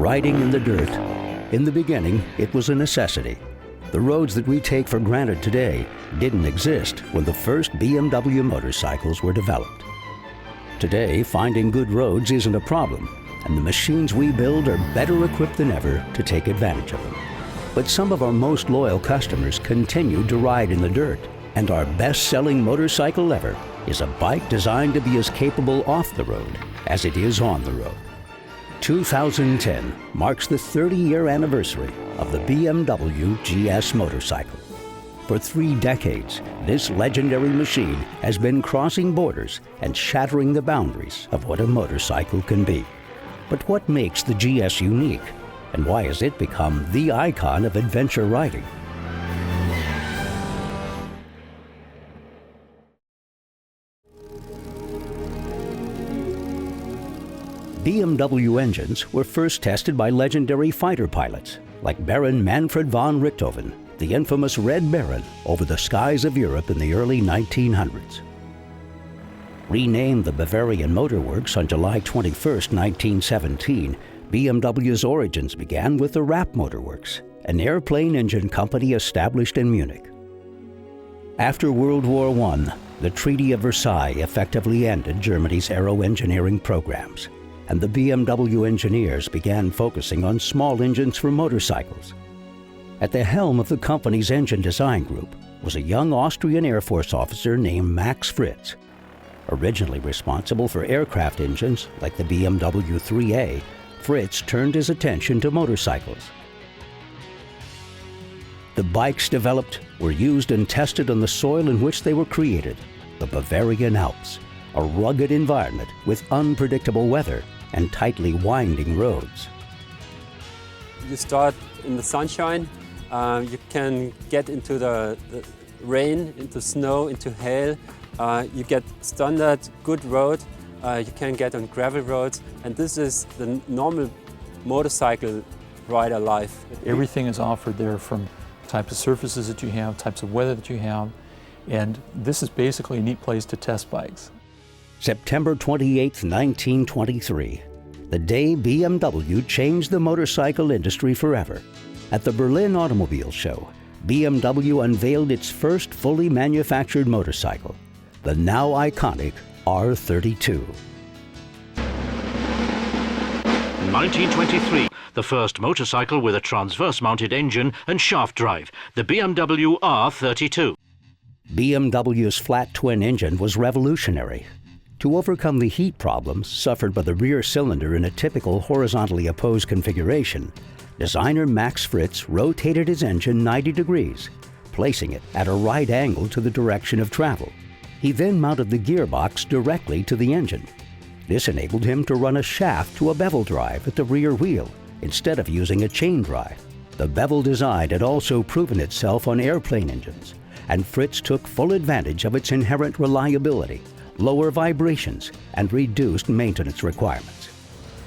riding in the dirt. In the beginning, it was a necessity. The roads that we take for granted today didn't exist when the first BMW motorcycles were developed. Today, finding good roads isn't a problem, and the machines we build are better equipped than ever to take advantage of them. But some of our most loyal customers continue to ride in the dirt, and our best-selling motorcycle ever is a bike designed to be as capable off the road as it is on the road. 2010 marks the 30-year anniversary of the BMW GS motorcycle. For 3 decades, this legendary machine has been crossing borders and shattering the boundaries of what a motorcycle can be. But what makes the GS unique, and why has it become the icon of adventure riding? BMW engines were first tested by legendary fighter pilots like Baron Manfred von Richtoffen, the infamous Red Baron, over the skies of Europe in the early 1900s. Renamed the Bavarian Motor Works on July 21, 1917, BMW's origins began with the Rapp Motor Works, an airplane engine company established in Munich. After World War I, the Treaty of Versailles effectively ended Germany's aero engineering programs, and the BMW engineers began focusing on small engines for motorcycles. At the helm of the company's engine design group was a young Austrian Air Force officer named Max Fritz. Originally responsible for aircraft engines like the BMW 3A, Fritz turned his attention to motorcycles. The bikes developed were used and tested on the soil in which they were created, the Bavarian Alps, a rugged environment with unpredictable weather and tightly winding roads. You start in the sunshine, you can get into the rain, into snow, into hail. You get standard good road, you can get on gravel roads, and this is the normal motorcycle rider life. Everything is offered there, from types of surfaces that you have, types of weather that you have, and this is basically a neat place to test bikes. September 28, 1923, the day BMW changed the motorcycle industry forever. At the Berlin Automobile Show, BMW unveiled its first fully manufactured motorcycle, the now iconic R32. 1923, the first motorcycle with a transverse-mounted engine and shaft drive, the BMW R32. BMW's flat twin engine was revolutionary. To overcome the heat problems suffered by the rear cylinder in a typical horizontally opposed configuration, designer Max Fritz rotated his engine 90 degrees, placing it at a right angle to the direction of travel. He then mounted the gearbox directly to the engine. This enabled him to run a shaft to a bevel drive at the rear wheel instead of using a chain drive. The bevel design had also proven itself on airplane engines, and Fritz took full advantage of its inherent reliability, lower vibrations, and reduced maintenance requirements.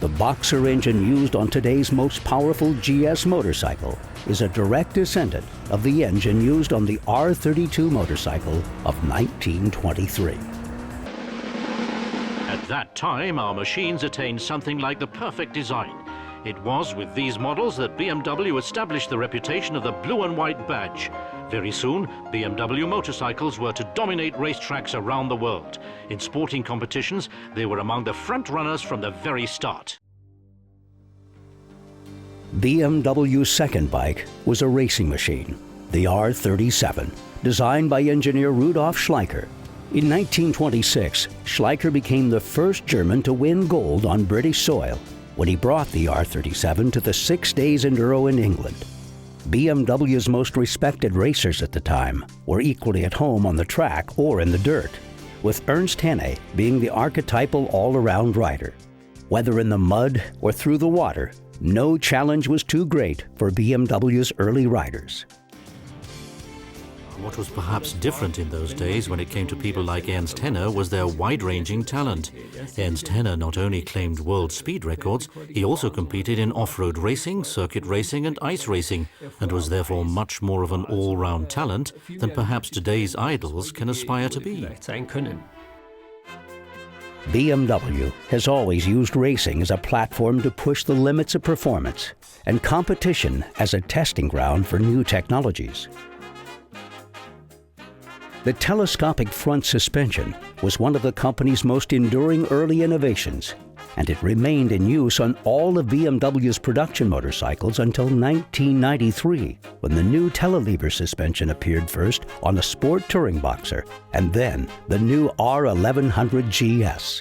The boxer engine used on today's most powerful GS motorcycle is a direct descendant of the engine used on the R32 motorcycle of 1923. At that time, our machines attained something like the perfect design. It was with these models that BMW established the reputation of the blue and white badge. Very soon, BMW motorcycles were to dominate racetracks around the world. In sporting competitions, they were among the front runners from the very start. BMW Second Bike was a racing machine, the R37, designed by engineer Rudolf Schleicher. In 1926, Schleicher became the first German to win gold on British soil when he brought the R37 to the 6 Days Enduro in England. BMW's most respected racers at the time were equally at home on the track or in the dirt, with Ernst Henne being the archetypal all-around rider. Whether in the mud or through the water, no challenge was too great for BMW's early riders. What was perhaps different in those days when it came to people like Ernst Henne was their wide-ranging talent. Ernst Henne not only claimed world speed records, he also competed in off-road racing, circuit racing and ice racing, and was therefore much more of an all-round talent than perhaps today's idols can aspire to be. BMW has always used racing as a platform to push the limits of performance and competition as a testing ground for new technologies. The telescopic front suspension was one of the company's most enduring early innovations, and it remained in use on all of BMW's production motorcycles until 1993, when the new telelever suspension appeared first on the Sport Touring Boxer, and then the new R1100 GS.